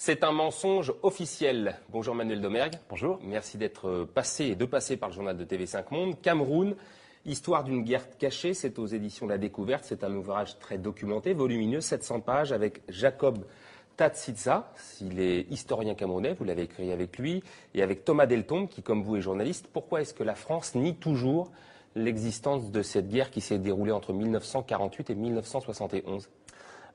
C'est un mensonge officiel. Bonjour Manuel Domergue. Bonjour. Merci d'être passé et de passer par le journal de TV5 Monde. Cameroun, histoire d'une guerre cachée, c'est aux éditions La Découverte. C'est un ouvrage très documenté, volumineux, 700 pages, avec Jacob Tatsitsa. Il est historien camerounais, vous l'avez écrit avec lui, et avec Thomas Deltombe, qui, comme vous, est journaliste. Pourquoi est-ce que la France nie toujours l'existence de cette guerre qui s'est déroulée entre 1948 et 1971 ?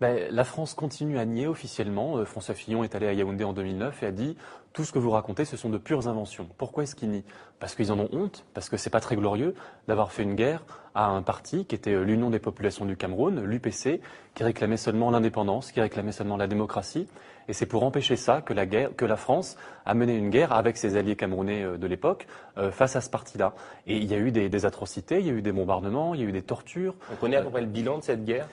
La France continue à nier officiellement. François Fillon est allé à Yaoundé en 2009 et a dit « Tout ce que vous racontez, ce sont de pures inventions ». Pourquoi est-ce qu'ils nient ? Parce qu'ils en ont honte, parce que c'est pas très glorieux d'avoir fait une guerre à un parti qui était l'Union des populations du Cameroun, l'UPC, qui réclamait seulement l'indépendance, qui réclamait seulement la démocratie. Et c'est pour empêcher ça que la France a mené une guerre avec ses alliés camerounais de l'époque face à ce parti-là. Et il y a eu des atrocités, il y a eu des bombardements, il y a eu des tortures. On connaît à peu près le bilan de cette guerre ?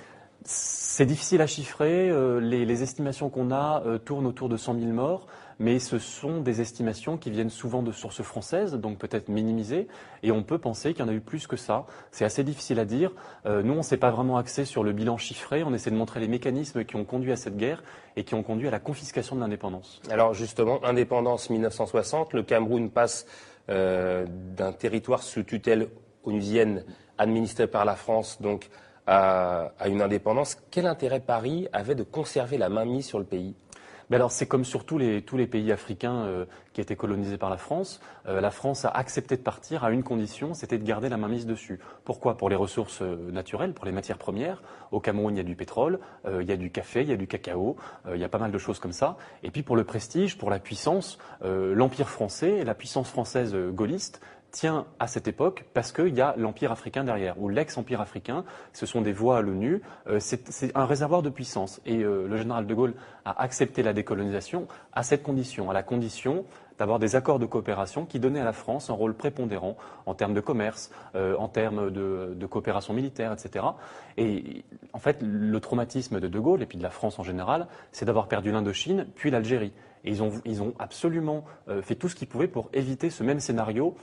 C'est difficile à chiffrer. Les estimations qu'on a tournent autour de 100 000 morts, mais ce sont des estimations qui viennent souvent de sources françaises, donc peut-être minimisées, et on peut penser qu'il y en a eu plus que ça. C'est assez difficile à dire. Nous, on ne s'est pas vraiment axé sur le bilan chiffré. On essaie de montrer les mécanismes qui ont conduit à cette guerre et qui ont conduit à la confiscation de l'indépendance. Alors justement, indépendance 1960, le Cameroun passe d'un territoire sous tutelle onusienne administré par la France, donc à une indépendance. Quel intérêt Paris avait de conserver la mainmise sur le pays ? Alors c'est comme sur tous les pays africains qui étaient colonisés par la France. La France a accepté de partir à une condition, c'était de garder la mainmise dessus. Pourquoi ? Pour les ressources naturelles, pour les matières premières. Au Cameroun, il y a du pétrole, il y a du café, il y a du cacao, il y a pas mal de choses comme ça. Et puis pour le prestige, pour la puissance, l'Empire français, la puissance française gaulliste, tient à cette époque parce qu'il y a l'Empire africain derrière, ou l'ex-Empire africain. Ce sont des voix à l'ONU. C'est un réservoir de puissance. Et le général de Gaulle a accepté la décolonisation à cette condition, à la condition d'avoir des accords de coopération qui donnaient à la France un rôle prépondérant en termes de commerce, en termes de coopération militaire, etc. Et en fait, le traumatisme de Gaulle, et puis de la France en général, c'est d'avoir perdu l'Indochine, puis l'Algérie. Et ils ont absolument fait tout ce qu'ils pouvaient pour éviter ce même scénario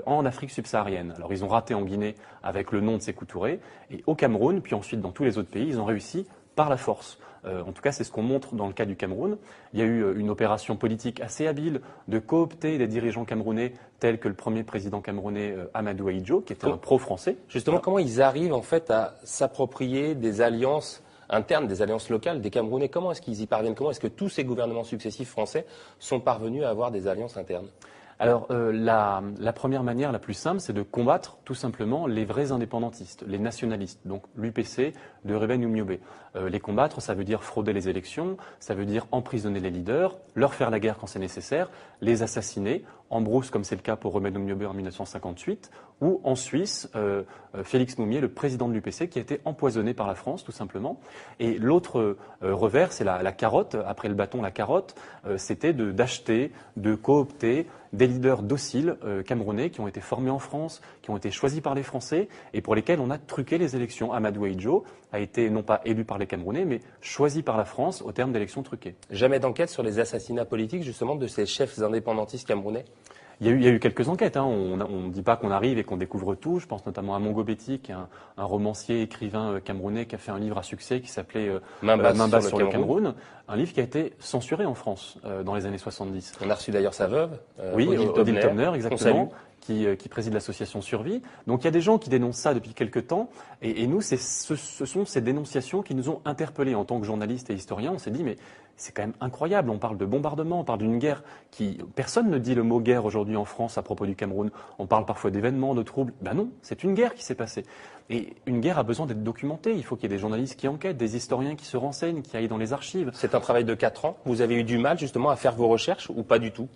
en Afrique subsaharienne. Alors ils ont raté en Guinée avec le nom de Sékou Touré, et au Cameroun, puis ensuite dans tous les autres pays, ils ont réussi par la force. En tout cas, c'est ce qu'on montre dans le cas du Cameroun. Il y a eu une opération politique assez habile de coopter des dirigeants camerounais tels que le premier président camerounais Amadou Ahidjo, qui était un pro-français. Justement, comment ils arrivent en fait à s'approprier des alliances internes, des alliances locales des Camerounais? Comment est-ce qu'ils y parviennent? Comment est-ce que tous ces gouvernements successifs français sont parvenus à avoir des alliances internes? Alors, la première manière, la plus simple, c'est de combattre tout simplement les vrais indépendantistes, les nationalistes, donc l'UPC de Ruben Oumniobé. Les combattre, ça veut dire frauder les élections, ça veut dire emprisonner les leaders, leur faire la guerre quand c'est nécessaire, les assassiner, en brousse comme c'est le cas pour Ruben Oumniobé en 1958, ou en Suisse, Félix Moumié, le président de l'UPC, qui a été empoisonné par la France, tout simplement. Et l'autre revers, c'est la carotte, après le bâton, la carotte, c'était d'acheter, de coopter des leaders dociles camerounais qui ont été formés en France, qui ont été choisis par les Français et pour lesquels on a truqué les élections. Amadou Ahidjo a été non pas élu par les Camerounais, mais choisi par la France au terme d'élections truquées. Jamais d'enquête sur les assassinats politiques, justement, de ces chefs indépendantistes camerounais? Il y a eu quelques enquêtes. On ne dit pas qu'on arrive et qu'on découvre tout. Je pense notamment à Mongo Betty, qui est un romancier, écrivain camerounais qui a fait un livre à succès qui s'appelait Main basse sur le Cameroun. Un livre qui a été censuré en France dans les années 70. On a reçu d'ailleurs sa veuve, oui, Odile Tomner, exactement, qui préside l'association Survie. Donc il y a des gens qui dénoncent ça depuis quelques temps. Et nous, ce sont ces dénonciations qui nous ont interpellés en tant que journalistes et historiens. On s'est dit, mais c'est quand même incroyable. On parle de bombardement, on parle d'une guerre qui... Personne ne dit le mot guerre aujourd'hui en France à propos du Cameroun. On parle parfois d'événements, de troubles. Ben non, c'est une guerre qui s'est passée. Et une guerre a besoin d'être documentée. Il faut qu'il y ait des journalistes qui enquêtent, des historiens qui se renseignent, qui aillent dans les archives. C'est un travail de 4 ans. Vous avez eu du mal justement à faire vos recherches ou pas du tout?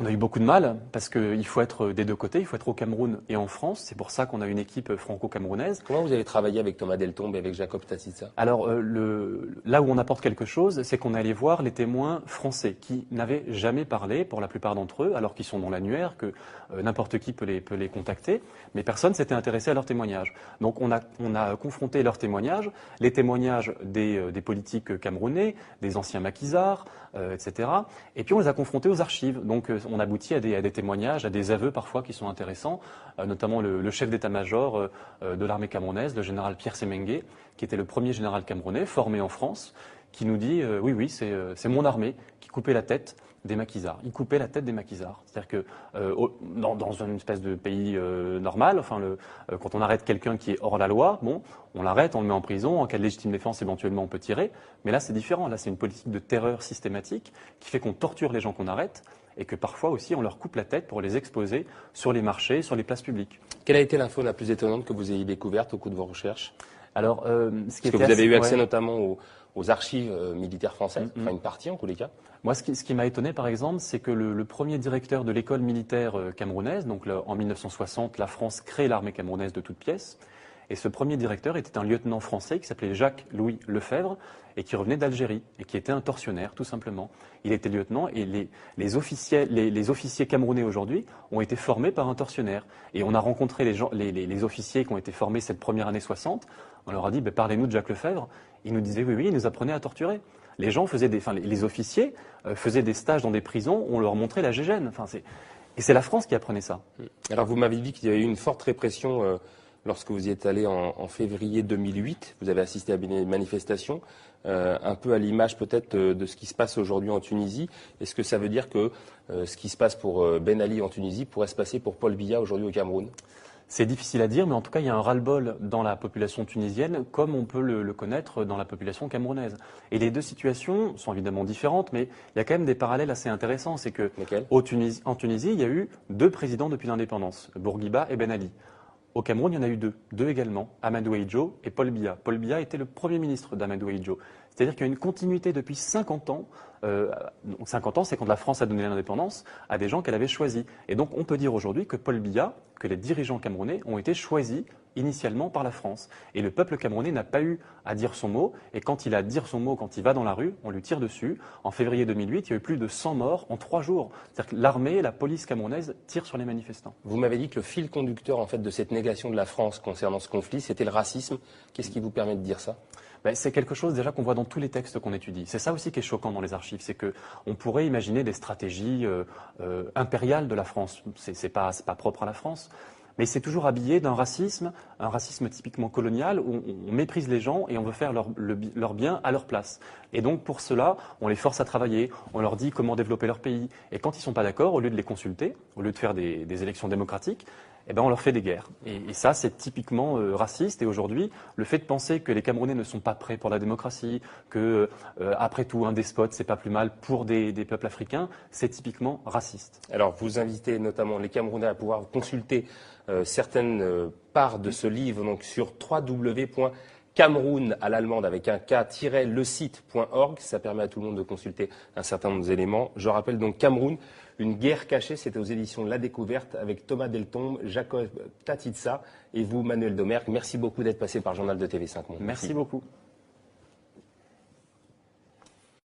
On a eu beaucoup de mal parce qu'il faut être des deux côtés, il faut être au Cameroun et en France. C'est pour ça qu'on a une équipe franco-camerounaise. Comment vous avez travaillé avec Thomas Deltombe et avec Jacob Tatsitsa? Alors là où on apporte quelque chose, c'est qu'on allait voir les témoins français qui n'avaient jamais parlé, pour la plupart d'entre eux, alors qu'ils sont dans l'annuaire, que n'importe qui peut les contacter, mais personne s'était intéressé à leurs témoignages. Donc on a confronté leurs témoignages, les témoignages des politiques camerounais, des anciens maquisards, etc. Et puis on les a confrontés aux archives. Donc on aboutit à des témoignages, à des aveux parfois qui sont intéressants, notamment le chef d'état-major de l'armée camerounaise, le général Pierre Semengue, qui était le premier général camerounais formé en France, qui nous dit oui, c'est mon armée qui coupait la tête des maquisards. Ils coupaient la tête des maquisards. C'est-à-dire que dans une espèce de pays normal, quand on arrête quelqu'un qui est hors la loi, bon, on l'arrête, on le met en prison, en cas de légitime défense, éventuellement on peut tirer. Mais là, c'est différent. Là, c'est une politique de terreur systématique qui fait qu'on torture les gens qu'on arrête et que parfois aussi on leur coupe la tête pour les exposer sur les marchés, sur les places publiques. Quelle a été l'info la plus étonnante que vous ayez découverte au cours de vos recherches? Alors, Parce que vous avez eu accès notamment aux archives militaires françaises, enfin une partie en tous les cas. Moi, ce qui m'a étonné, par exemple, c'est que le premier directeur de l'école militaire camerounaise, donc en 1960, la France crée l'armée camerounaise de toutes pièces. Et ce premier directeur était un lieutenant français qui s'appelait Jacques-Louis Lefebvre et qui revenait d'Algérie et qui était un tortionnaire, tout simplement. Il était lieutenant et les officiers camerounais aujourd'hui ont été formés par un tortionnaire. Et on a rencontré les officiers qui ont été formés cette première année 60. On leur a dit, parlez-nous de Jacques Lefebvre. Ils nous disaient, oui, il nous apprenait à torturer. Les gens les officiers faisaient des stages dans des prisons où on leur montrait la gégène. Et c'est la France qui apprenait ça. Alors vous m'avez dit qu'il y avait eu une forte répression lorsque vous y êtes allé en février 2008. Vous avez assisté à des manifestations, un peu à l'image peut-être de ce qui se passe aujourd'hui en Tunisie. Est-ce que ça veut dire que ce qui se passe pour Ben Ali en Tunisie pourrait se passer pour Paul Biya aujourd'hui au Cameroun? C'est difficile à dire, mais en tout cas, il y a un ras-le-bol dans la population tunisienne, comme on peut le connaître dans la population camerounaise. Et les deux situations sont évidemment différentes, mais il y a quand même des parallèles assez intéressants. C'est que en Tunisie, il y a eu 2 présidents depuis l'indépendance, Bourguiba et Ben Ali. Au Cameroun, il y en a eu 2 également, Amadou Ahidjo et Paul Biya. Paul Biya était le premier ministre d'Amadou Ahidjo. C'est-à-dire qu'il y a une continuité depuis 50 ans. 50 ans, c'est quand la France a donné l'indépendance à des gens qu'elle avait choisis. Et donc, on peut dire aujourd'hui que Paul Biya, que les dirigeants camerounais ont été choisis initialement par la France. Et le peuple camerounais n'a pas eu à dire son mot. Et quand il a à dire son mot, quand il va dans la rue, on lui tire dessus. En février 2008, il y a eu plus de 100 morts en 3 jours. C'est-à-dire que l'armée, la police camerounaise tirent sur les manifestants. Vous m'avez dit que le fil conducteur en fait, de cette négation de la France concernant ce conflit, c'était le racisme. Qu'est-ce qui vous permet de dire ça? C'est quelque chose déjà qu'on voit dans tous les textes qu'on étudie. C'est ça aussi qui est choquant dans les archives, c'est qu'on pourrait imaginer des stratégies impériales de la France. C'est pas propre à la France. Mais c'est toujours habillé d'un racisme, un racisme typiquement colonial, où on méprise les gens et on veut faire leur bien à leur place. Et donc pour cela, on les force à travailler, on leur dit comment développer leur pays. Et quand ils ne sont pas d'accord, au lieu de les consulter, au lieu de faire des élections démocratiques, on leur fait des guerres. Et ça, c'est typiquement raciste. Et aujourd'hui, le fait de penser que les Camerounais ne sont pas prêts pour la démocratie, que après tout, un despote, c'est pas plus mal pour des peuples africains, c'est typiquement raciste. Alors, vous invitez notamment les Camerounais à pouvoir consulter certaines parts de ce livre donc sur www.cameroun à l'allemande avec un k-le-site.org. Ça permet à tout le monde de consulter un certain nombre d'éléments. Je rappelle donc Cameroun, une guerre cachée, c'était aux éditions La Découverte avec Thomas Deltombe, Jacob Tatitsa et vous, Manuel Domergue. Merci beaucoup d'être passé par le journal de TV5 Monde. Merci beaucoup.